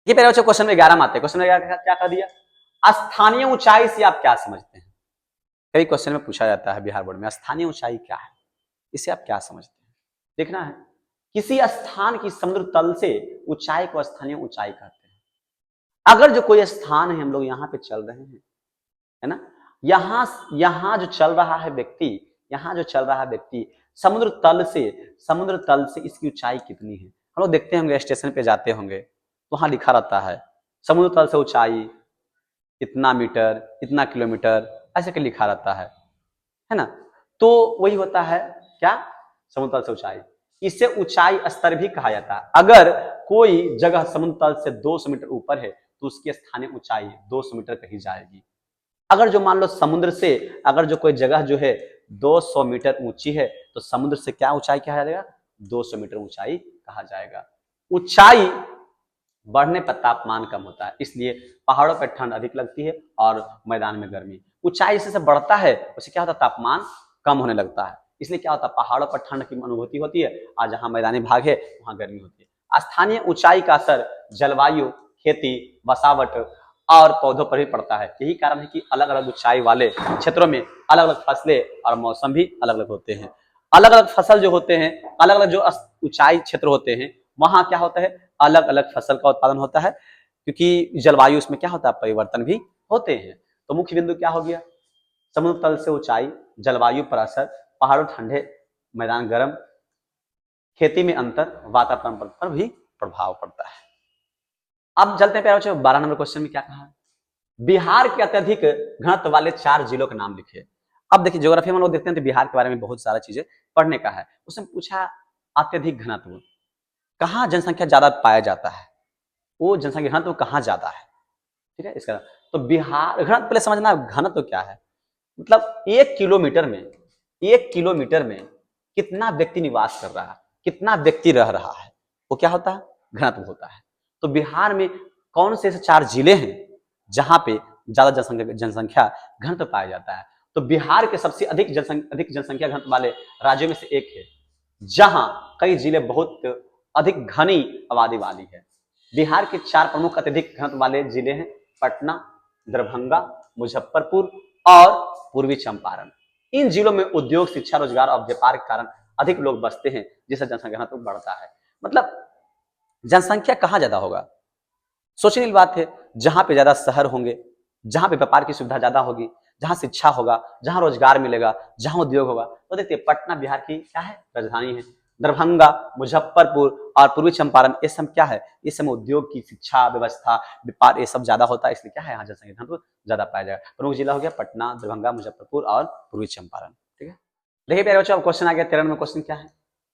ये पहले बच्चों क्वेश्चन में 11 में आते हैं। क्वेश्चन में क्या कर दिया, स्थानीय ऊंचाई से आप क्या समझते हैं। कई क्वेश्चन में पूछा जाता है बिहार बोर्ड में, स्थानीय ऊंचाई क्या है, इसे आप क्या समझते हैं। देखना है, किसी स्थान की समुद्र तल से ऊंचाई को स्थानीय ऊंचाई कहते हैं। अगर जो कोई स्थान है, हम लोग यहाँ पे चल रहे हैं, है ना, यहाँ जो चल रहा है व्यक्ति, समुद्र तल से इसकी ऊंचाई कितनी है। हम लोग देखते होंगे, स्टेशन पे जाते होंगे तो वहां लिखा रहता है समुद्र तल से ऊंचाई इतना मीटर, इतना किलोमीटर, ऐसे के लिखा रहता है ना। तो वही होता है क्या, समुद्र तल से ऊंचाई। इसे ऊंचाई स्तर भी कहा जाता है। अगर कोई जगह समुद्र तल से 200 मीटर ऊपर है तो उसकी स्थानीय ऊंचाई 200 मीटर कही जाएगी। अगर जो मान लो समुद्र से, अगर जो कोई जगह जो है 200 मीटर ऊंची है तो समुद्र से क्या ऊंचाई कहा जाएगा, 200 मीटर ऊंचाई कहा जाएगा। ऊंचाई बढ़ने पर तापमान कम होता है, इसलिए पहाड़ों पर ठंड अधिक लगती है और मैदान में गर्मी। ऊंचाई जैसे बढ़ता है उससे क्या होता है, तापमान कम होने लगता है, इसलिए क्या होता है, पहाड़ों पर ठंड की अनुभूति होती है और जहां मैदानी भाग है वहां गर्मी होती है। स्थानीय ऊंचाई का असर जलवायु, खेती, बसावट और पौधों पर भी पड़ता है। यही कारण है कि अलग अलग ऊंचाई वाले क्षेत्रों में अलग अलग फसलें और मौसम भी अलग अलग होते हैं। अलग अलग फसल जो होते हैं, अलग अलग जो ऊंचाई क्षेत्र होते हैं, वहां क्या होता है, अलग अलग फसल का उत्पादन होता है, क्योंकि जलवायु उसमें क्या होता है, परिवर्तन भी होते हैं। तो मुख्य बिंदु क्या हो गया, समुद्र तल से ऊंचाई, जलवायु पर असर, पहाड़ों ठंडे, मैदान गर्म, खेती में अंतर, वातावरण पर भी प्रभाव पड़ता है। अब चलते हैं प्यारे बच्चों 12 नंबर क्वेश्चन में क्या कहा, बिहार के अत्यधिक घनत्व वाले 4 जिलों के नाम लिखिए। अब देखिए ज्योग्राफी में हम लोग देखते हैं तो बिहार के बारे में बहुत सारा चीजें पढ़ने का है। उसने पूछा अत्यधिक घनत्व, कहाँ जनसंख्या ज्यादा पाया जाता है, वो जनसंख्या घनत्व कहाँ ज्यादा है, ठीक है। इसका तो बिहार घनत्व, पहले समझना घनत्व क्या है, मतलब 1 किलोमीटर में कितना व्यक्ति निवास कर रहा है, कितना व्यक्ति रह रहा है, वो क्या होता है, घनत्व होता है। तो बिहार में कौन से 4 जिले हैं जहां पे ज्यादा जनसंख्या घनत्व पाया जाता है। तो बिहार के सबसे अधिक जनसंख्या घनत्व वाले राज्यों में से एक है, जहां कई जिले बहुत अधिक घनी आबादी वाली है। बिहार के 4 प्रमुख अत्यधिक घनत्व वाले जिले हैं पटना, दरभंगा, मुजफ्फरपुर और पूर्वी चंपारण। इन जिलों में उद्योग, शिक्षा, रोजगार और व्यापार के कारण अधिक लोग बसते हैं, जिससे जनसंख्या घनत्व बढ़ता है। मतलब जनसंख्या कहाँ ज्यादा होगा, सोचने की बात है, जहां पे ज्यादा शहर होंगे, जहां पे व्यापार की सुविधा ज्यादा होगी, जहां शिक्षा होगा, जहां रोजगार मिलेगा, जहां उद्योग होगा। तो देखिए पटना बिहार की क्या है, राजधानी है। दरभंगा, मुजफ्फरपुर और पूर्वी चंपारण, ये सब क्या है, ये सब उद्योग की, शिक्षा व्यवस्था, व्यापार, ये सब ज्यादा होता है, इसलिए क्या है, यहाँ जनसंख्या घनत्व ज्यादा पाया जाएगा। प्रमुख जिला हो गया पटना, दरभंगा, मुजफ्फरपुर और पूर्वी चंपारण, ठीक है। देखिए प्यारे बच्चों, अब क्वेश्चन आ गया 13 में। क्वेश्चन क्या है,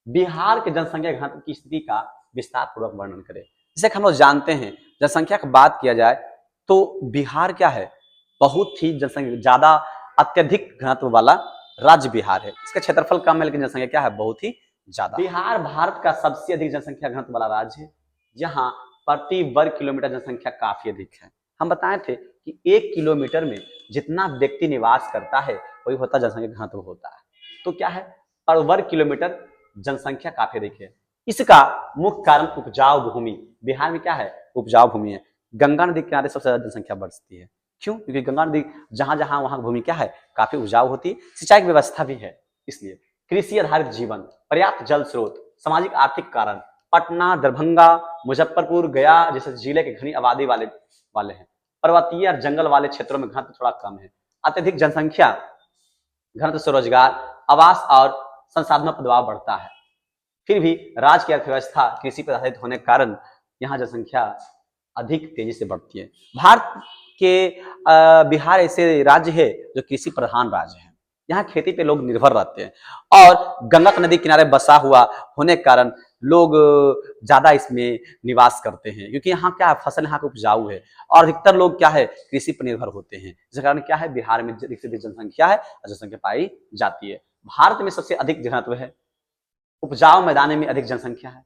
बिहार के जनसंख्या घनत्व की स्थिति का विस्तार पूर्वक वर्णन करें। जैसे हम लोग जानते हैं, जनसंख्या की बात किया जाए तो बिहार क्या है, बहुत ही जनसंख्या ज्यादा, अत्यधिक घनत्व वाला राज्य बिहार है। इसका क्षेत्रफल कम है लेकिन जनसंख्या क्या है, बहुत ही ज्यादा। बिहार भारत का सबसे अधिक जनसंख्या घनत्व वाला राज्य है, जहां प्रति वर्ग किलोमीटर जनसंख्या काफी अधिक है। हम बताए थे कि 1 किलोमीटर में जितना व्यक्ति निवास करता है वही होता जनसंख्या घनत्व होता है। तो क्या है, पर वर्ग किलोमीटर जनसंख्या काफी अधिक है। इसका मुख्य कारण उपजाऊ भूमि, बिहार में क्या है, उपजाऊ भूमि है। गंगा नदी के किनारे सबसे ज्यादा जनसंख्या बढ़ती है, क्यों, क्योंकि गंगा नदी जहां जहां वहां भूमि क्या है, काफी उपजाऊ होती है, सिंचाई की व्यवस्था भी है, इसलिए। कृषि आधारित जीवन, पर्याप्त जल स्रोत, सामाजिक आर्थिक कारण, पटना, दरभंगा, मुजफ्फरपुर, गया जैसे जिले के घनी आबादी वाले हैं। पर्वतीय और जंगल वाले क्षेत्रों में घनत्व थोड़ा कम है। अत्यधिक जनसंख्या घनत्व से रोजगार, आवास और संसाधनों पर दबाव बढ़ता है। फिर भी राज्य की अर्थव्यवस्था कृषि पर आधारित होने के कारण यहाँ जनसंख्या अधिक तेजी से बढ़ती है। भारत के बिहार ऐसे राज्य है जो कृषि प्रधान राज्य है। यहाँ खेती पे लोग निर्भर रहते हैं और गंगा नदी किनारे बसा हुआ होने के कारण लोग ज्यादा इसमें निवास करते हैं, क्योंकि यहाँ क्या है, फसल यहाँ का उपजाऊ है और अधिकतर लोग क्या है, कृषि पर निर्भर होते हैं। जिस कारण क्या है, बिहार में अधिक से अधिक जनसंख्या है और जनसंख्या पाई जाती है। भारत में सबसे अधिक घनत्व है, उपजाऊ मैदान में अधिक जनसंख्या है,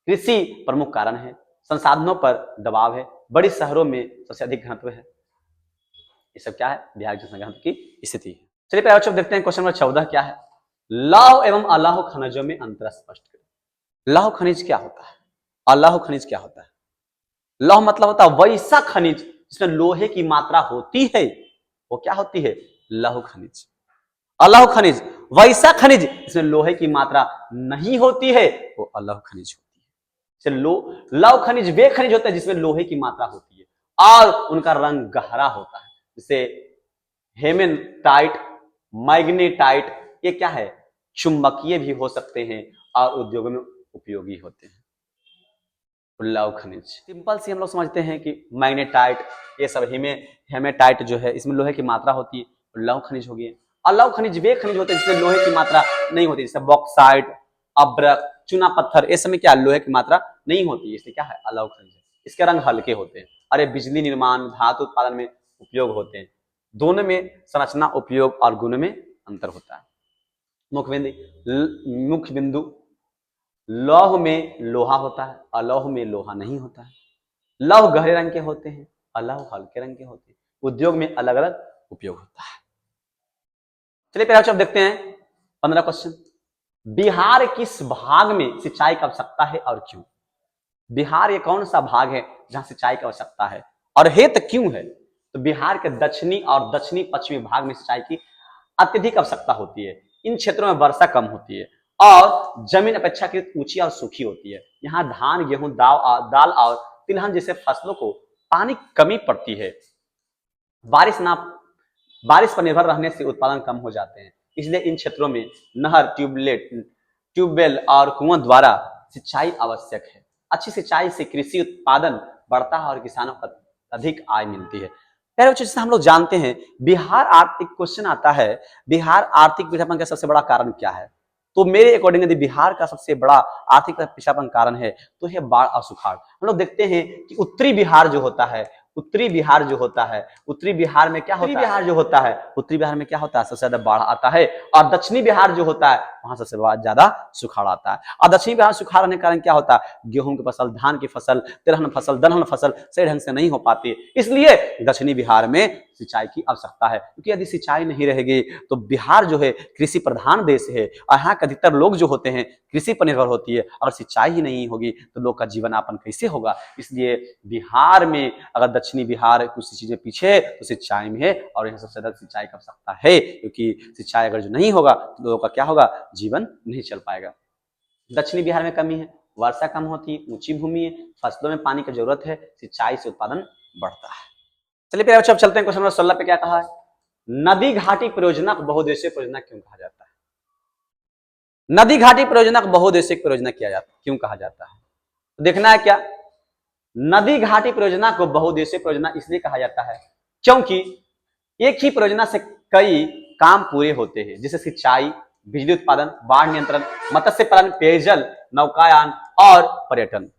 कृषि प्रमुख कारण है, संसाधनों पर दबाव है, बड़ी शहरों में सबसे अधिक घनत्व है। ये सब क्या है, बिहार की जनसंख्या की स्थिति है। चलिए प्यारे बच्चों देखते हैं क्वेश्चन नंबर 14 क्या है, लौह एवं अलौह खनिजों में अंतर स्पष्ट करें। लौह खनिज क्या होता है, अलौह खनिज क्या होता है। लौह मतलब होता है वैसा खनिज जिसमें लोहे की मात्रा होती है, वो क्या होती है? लौह खनिज। अलौह खनिज वैसा खनिज जिसमें लोहे की मात्रा नहीं होती है, वो अलौह खनिज होती है। लौह खनिज वे खनिज होते हैं जिसमें लोहे की मात्रा होती है और उनका रंग गहरा होता है, जैसे हेमेटाइट, मैग्नेटाइट, ये क्या है? चुंबकीय भी हो सकते हैं और उद्योगों में उपयोगी होते हैं। लौह खनिज सिंपल सी हम लोग समझते हैं कि मैग्नेटाइट, ये सब हेमेटाइट जो है इसमें लोहे की मात्रा होती है, लौह खनिज हो गए। अलौह खनिज वे खनिज होते हैं जिसमें लोहे की मात्रा नहीं होती, जैसे बॉक्साइट, अब्रक, चूना पत्थर, इस समय क्या लोहे की मात्रा नहीं होती है, इसलिए क्या है? अलौह खनिज। इसके रंग हल्के होते हैं और ये बिजली निर्माण, धातु उत्पादन में उपयोग होते हैं। दोनों में संरचना, उपयोग और गुण में अंतर होता है। मुख्य बिंदु, लौह में लोहा होता है, अलौह में लोहा नहीं होता है। लौह गहरे रंग के होते हैं, अलौह हल्के रंग के होते हैं। उद्योग में अलग अलग उपयोग होता है। चलिए पहले आप देखते हैं 15 क्वेश्चन। बिहार किस भाग में सिंचाई की आवश्यकता है और क्यों? बिहार ये कौन सा भाग है जहां सिंचाई की आवश्यकता है और हेतु क्यों है? तो बिहार के दक्षिणी और दक्षिणी पश्चिमी भाग में सिंचाई की अत्यधिक आवश्यकता होती है। इन क्षेत्रों में वर्षा कम होती है और जमीन अपेक्षाकृत ऊंची और सूखी होती है। यहाँ धान, गेहूं, दाल और तिलहन जैसे फसलों को पानी कमी पड़ती है। बारिश पर निर्भर रहने से उत्पादन कम हो जाते हैं, इसलिए इन क्षेत्रों में नहर, ट्यूबवेल और कुआं द्वारा सिंचाई आवश्यक है। अच्छी सिंचाई से कृषि उत्पादन बढ़ता है और किसानों को अधिक आय मिलती है। पहले चीज हम लोग जानते हैं, बिहार आर्थिक क्वेश्चन आता है, बिहार आर्थिक पिछड़ापन का सबसे बड़ा कारण क्या है? तो मेरे अकॉर्डिंग यदि बिहार का सबसे बड़ा आर्थिक पिछड़ापन कारण है तो यह बाढ़ और सुखाड़। हम लोग देखते हैं कि उत्तरी बिहार जो होता है, उत्तरी बिहार में क्या होता है? उत्तरी बिहार में क्या होता है? सबसे ज्यादा बाढ़ आता है। और दक्षिणी बिहार जो होता है वहां सबसे ज्यादा सुखाड़ आता है। और दक्षिणी बिहार सुखाड़ रहने के कारण क्या होता है? गेहूं की फसल, धान की फसल, तिलहन फसल, दलहन फसल सही ढंग से नहीं हो पाती, इसलिए दक्षिणी बिहार में सिंचाई की आवश्यकता है। क्योंकि यदि सिंचाई नहीं रहेगी तो बिहार जो है कृषि प्रधान देश है और यहाँ के अधिकतर लोग जो होते हैं कृषि पर निर्भर होती है। अगर सिंचाई ही नहीं होगी तो लोग का जीवन यापन कैसे होगा? इसलिए बिहार में, अगर दक्षिणी बिहार कुछ चीजें पीछे है तो सिंचाई में है और यहाँ सबसे ज्यादा सिंचाई की आवश्यकता है, क्योंकि सिंचाई अगर जो नहीं होगा तो लोगों का क्या होगा? जीवन नहीं चल पाएगा। दक्षिणी बिहार में कमी है, वर्षा कम होती है, ऊंची भूमि है, फसलों में पानी की जरूरत है, सिंचाई से उत्पादन बढ़ता है। चलिए फिर अब चलते हैं क्वेश्चन नंबर 16 पे। क्या कहा है? नदी घाटी परियोजना को बहुउद्देशीय परियोजना क्यों कहा जाता है? नदी घाटी परियोजना को बहुउद्देशीय परियोजना क्यों कहा जाता है? तो देखना है क्या, नदी घाटी परियोजना को बहुउद्देशीय परियोजना इसलिए कहा जाता है क्योंकि एक ही परियोजना से कई काम पूरे होते हैं, जैसे सिंचाई, बिजली उत्पादन, बाढ़ नियंत्रण, मत्स्य पालन, पेयजल, नौकायान और पर्यटन।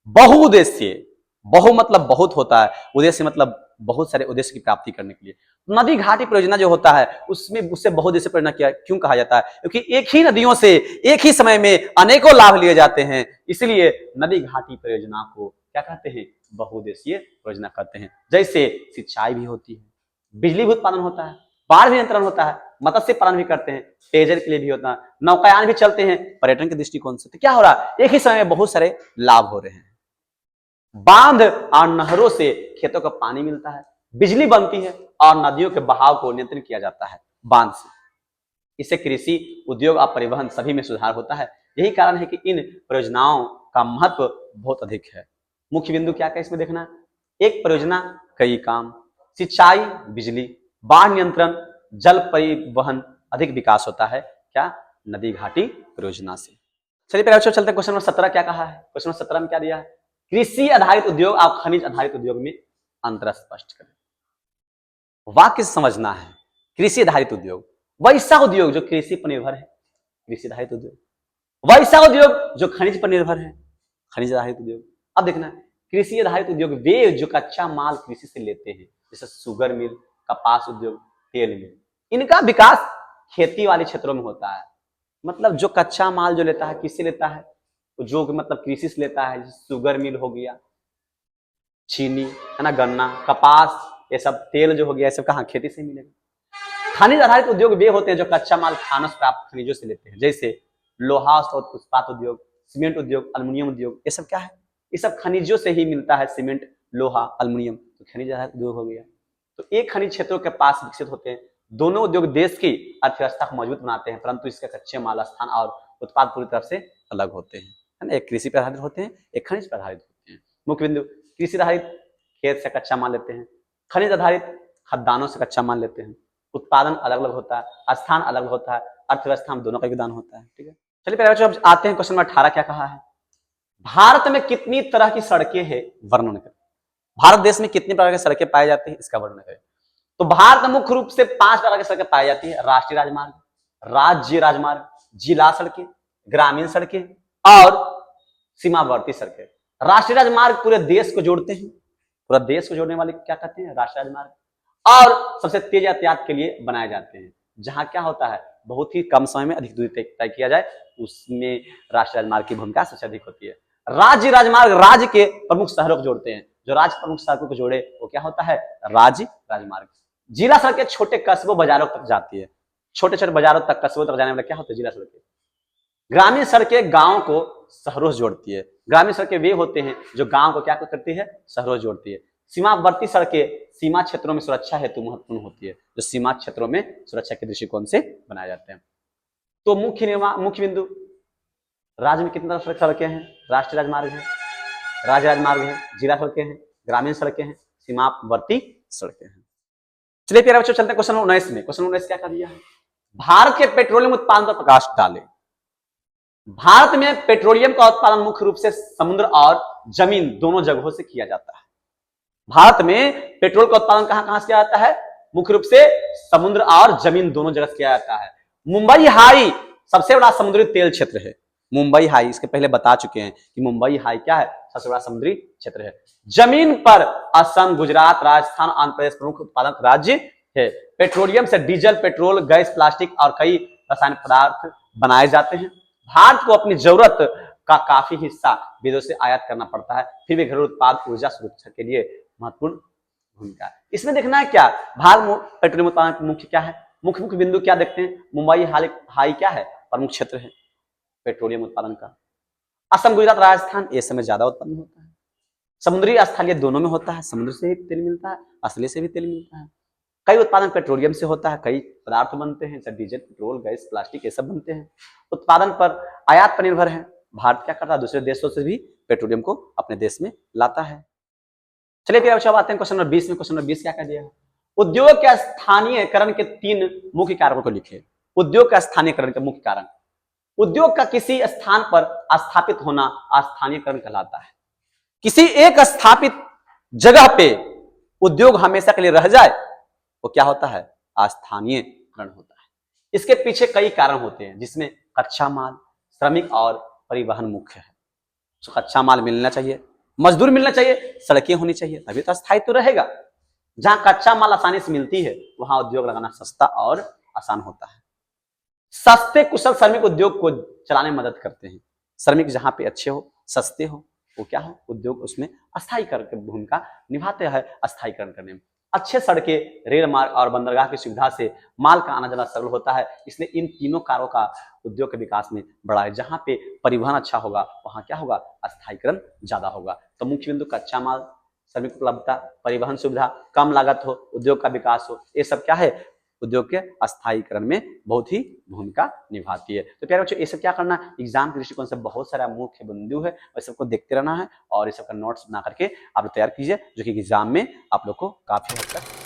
बहुउद्देशीय, बहु मतलब बहुत होता है, उद्देश्य मतलब बहुत सारे उद्देश्य की प्राप्ति करने के लिए। नदी घाटी परियोजना जो होता है उसमें उससे बहुउद्देशीय परियोजना क्यों कहा जाता है? क्योंकि एक ही नदियों से एक ही समय में अनेकों लाभ लिए जाते हैं, इसलिए नदी घाटी परियोजना को क्या कहते हैं? बहुउद्देशीय परियोजना कहते हैं। जैसे सिंचाई भी होती है, बिजली भी उत्पादन होता है, बाढ़ भी नियंत्रण होता है, मत्स्य पालन भी करते हैं, पेयजल के लिए भी होता है, नौकायान भी चलते हैं पर्यटन के दृष्टिकोण से। तो क्या हो रहा है? एक ही समय में बहुत सारे लाभ हो रहे हैं। बांध और नहरों से खेतों को पानी मिलता है, बिजली बनती है और नदियों के बहाव को नियंत्रित किया जाता है बांध से। इससे कृषि, उद्योग और परिवहन सभी में सुधार होता है। यही कारण है कि इन परियोजनाओं का महत्व बहुत अधिक है। मुख्य बिंदु क्या क्या इसमें देखना? एक परियोजना कई काम, सिंचाई, बिजली, बाढ़ नियंत्रण, जल परिवहन अधिक विकास होता है क्या? नदी घाटी परियोजना से। चलिए पहले चलते हैं क्वेश्चन नंबर 17 क्या कहा है? क्वेश्चन नंबर 17 में क्या दिया है? कृषि आधारित उद्योग और खनिज आधारित उद्योग में अंतर स्पष्ट करें। वाक्य समझना है। कृषि आधारित उद्योग वैसा उद्योग जो कृषि पर निर्भर है, कृषि आधारित उद्योग। वैसा उद्योग जो खनिज पर निर्भर है, खनिज आधारित उद्योग। अब देखना, कृषि आधारित उद्योग वे जो कच्चा माल कृषि से लेते हैं, जैसे शुगर मिल, कपास उद्योग, तेल मिल, इनका विकास खेती वाले क्षेत्रों में होता है। मतलब जो कच्चा माल जो लेता है किससे लेता है? जो मतलब कृषि से लेता है, जैसे शुगर मिल हो गया, चीनी है ना, गन्ना, कपास, ये सब तेल जो हो गया, ये सब कहाँ? खेती से मिलेगा। खनिज आधारित उद्योग वे होते हैं जो कच्चा माल खानों से प्राप्त खनिजों से लेते हैं, जैसे लोहा इस्पात उद्योग, सीमेंट उद्योग, अल्युमिनियम उद्योग, ये सब क्या है? ये सब खनिजों से ही मिलता है, सीमेंट, लोहा, अल्युमिनियम, तो खनिज आधारित उद्योग हो गया। तो एक खनिज क्षेत्रों के पास विकसित होते हैं। दोनों उद्योग देश की अर्थव्यवस्था को मजबूत बनाते हैं, परंतु इसके कच्चे माल, स्थान और उत्पाद पूरी तरह से अलग होते हैं, है ना। एक कृषि पर आधारित होते हैं, एक खनिज पर आधारित होते हैं। मुख्य बिंदु, कृषि आधारित खेत से कच्चा माल लेते हैं, खनिज आधारित खदानों से कच्चा माल लेते हैं। उत्पादन अलग अलग होता है, स्थान अलग होता है, अर्थव्यवस्था में दोनों का योगदान होता है, ठीक है। चलिए प्यारे बच्चों, अब आते हैं क्वेश्चन नंबर 18। क्या कहा है? भारत में कितनी तरह की सड़कें हैं, वर्णन करें। भारत देश में कितनी प्रकार की सड़कें पाई जाती है, इसका वर्णन करें। तो भारत में मुख्य रूप से 5 प्रकार की सड़कें पाई जाती है: राष्ट्रीय राजमार्ग, राज्य राजमार्ग, जिला सड़कें, ग्रामीण सड़कें और सीमावर्ती सड़कें। राष्ट्रीय राजमार्ग पूरे देश को जोड़ते हैं, पूरा देश को जोड़ने वाले क्या कहते हैं? राष्ट्रीय राजमार्ग। और सबसे तेज यातायात के लिए बनाए जाते हैं, जहां क्या होता है, बहुत ही कम समय में अधिक दूरी तय किया जाए, उसमें राष्ट्रीय राजमार्ग की भूमिका सबसे अधिक होती है। राज्य राजमार्ग राज्य के प्रमुख शहरों को जोड़ते हैं, जो राज्य प्रमुख शहरों को जोड़े वो क्या होता है? राज्य राजमार्ग। जिला सड़कें छोटे कस्बों बाजारों तक जाती है, छोटे छोटे बाजारों तक, कस्बों तक जाने वाले क्या होते हैं? जिला सड़कें। ग्रामीण सड़कें गांव को शहरों से जोड़ती है, ग्रामीण सड़कें वे होते हैं जो गांव को क्या करती है? शहरों से जोड़ती है। सीमावर्ती सड़कें सीमा क्षेत्रों में सुरक्षा हेतु महत्वपूर्ण होती है, जो सीमा क्षेत्रों में सुरक्षा के दृष्टिकोण से बनाए जाते हैं। तो मुख्य बिंदु, राज्य में कितनी तरह सड़कें हैं? राष्ट्रीय राजमार्ग है, राज्य राजमार्ग है, जिला सड़कें हैं, ग्रामीण सड़कें हैं, सीमावर्ती सड़कें हैं। चलिए प्यारे बच्चों, चलते हैं क्वेश्चन 19 में। क्वेश्चन 19 क्या कर दिया है? भारत के पेट्रोलियम उत्पादन पर प्रकाश डालें। भारत में पेट्रोलियम का उत्पादन मुख्य रूप से समुद्र और जमीन दोनों जगहों से किया जाता है। भारत में पेट्रोल का उत्पादन कहां से किया जाता है? मुख्य रूप से समुद्र और जमीन दोनों जगह से किया जाता है। मुंबई हाई सबसे बड़ा समुद्री तेल क्षेत्र है। मुंबई हाई, इसके पहले बता चुके हैं कि मुंबई हाई क्या है? सबसे बड़ा समुद्री क्षेत्र है। जमीन पर असम, गुजरात, राजस्थान, आंध्र प्रदेश प्रमुख उत्पादक राज्य है। पेट्रोलियम से डीजल, पेट्रोल, गैस, प्लास्टिक और कई रासायनिक पदार्थ बनाए जाते हैं। भारत को अपनी जरूरत का काफी हिस्सा विदेश से आयात करना पड़ता है, फिर भी घरेलू उत्पाद ऊर्जा सुरक्षा के लिए महत्वपूर्ण भूमिका है। इसमें देखना है क्या, भारत पेट्रोलियम उत्पादन मुख्य क्या है? मुख्य बिंदु क्या देखते हैं? मुंबई हाई क्या है? प्रमुख क्षेत्र है पेट्रोलियम उत्पादन का। असम, गुजरात, राजस्थान ये समय ज्यादा उत्पादन होता है। समुद्री स्थलीय दोनों में होता है, समुद्र से भी तेल मिलता है, असली से भी तेल मिलता है। कई उत्पादन पेट्रोलियम से होता है, कई पदार्थ बनते हैं, जैसे डीजल, पेट्रोल, गैस, प्लास्टिक ये सब बनते हैं। उत्पादन पर आयात पर निर्भर है। भारत क्या करता है? दूसरे देशों से भी पेट्रोलियम को अपने देश में लाता है। चलिए फिर अब आते हैं क्वेश्चन नंबर 20 में। क्वेश्चन नंबर 20 क्या कह दिया है? उद्योग के स्थानीयकरण के 3 मुख्य कारकों को लिखे। उद्योग का स्थानीयकरण के मुख्य कारण। उद्योग का किसी स्थान पर स्थापित होना स्थानीयकरण कहलाता है। किसी एक स्थापित जगह पे उद्योग हमेशा के लिए रह जाए वो क्या होता है? स्थानीयकरण होता है। इसके पीछे कई कारण होते हैं, जिसमें कच्चा माल, श्रमिक और परिवहन मुख्य है। तो कच्चा माल मिलना चाहिए, मजदूर मिलना चाहिए, सड़कें होनी चाहिए, तभी तो स्थायित्व रहेगा। जहां कच्चा माल आसानी से मिलती है वहां उद्योग लगाना सस्ता और आसान होता है। सस्ते कुशल श्रमिक उद्योग को चलाने में मदद करते हैं। श्रमिक जहां पे अच्छे हो, सस्ते हो, वो क्या हो? उद्योग उसमें अस्थायीकरण की भूमिका निभाते हैं, अस्थायीकरण करने में। अच्छे सड़कें, रेल मार्ग और बंदरगाह की सुविधा से माल का आना जाना सरल होता है। इसलिए इन तीनों कारों का उद्योग के विकास में बड़ा है। जहां पे परिवहन अच्छा होगा वहां क्या होगा? अस्थायीकरण ज्यादा होगा। तो मुख्य बिंदु कच्चा माल, श्रमिक उपलब्धता, परिवहन सुविधा, कम लागत हो, उद्योग का विकास हो, ये सब क्या है? उद्योग के अस्थायीकरण में बहुत ही भूमिका निभाती है। तो प्यारे बच्चों, ये सब क्या करना, एग्जाम के दृष्टिकोण से बहुत सारा मुख्य बिंदु है और सबको देखते रहना है और ये सबका नोट्स बना करके आप लोग तैयार कीजिए, जो कि एग्जाम में आप लोग को काफी हद तक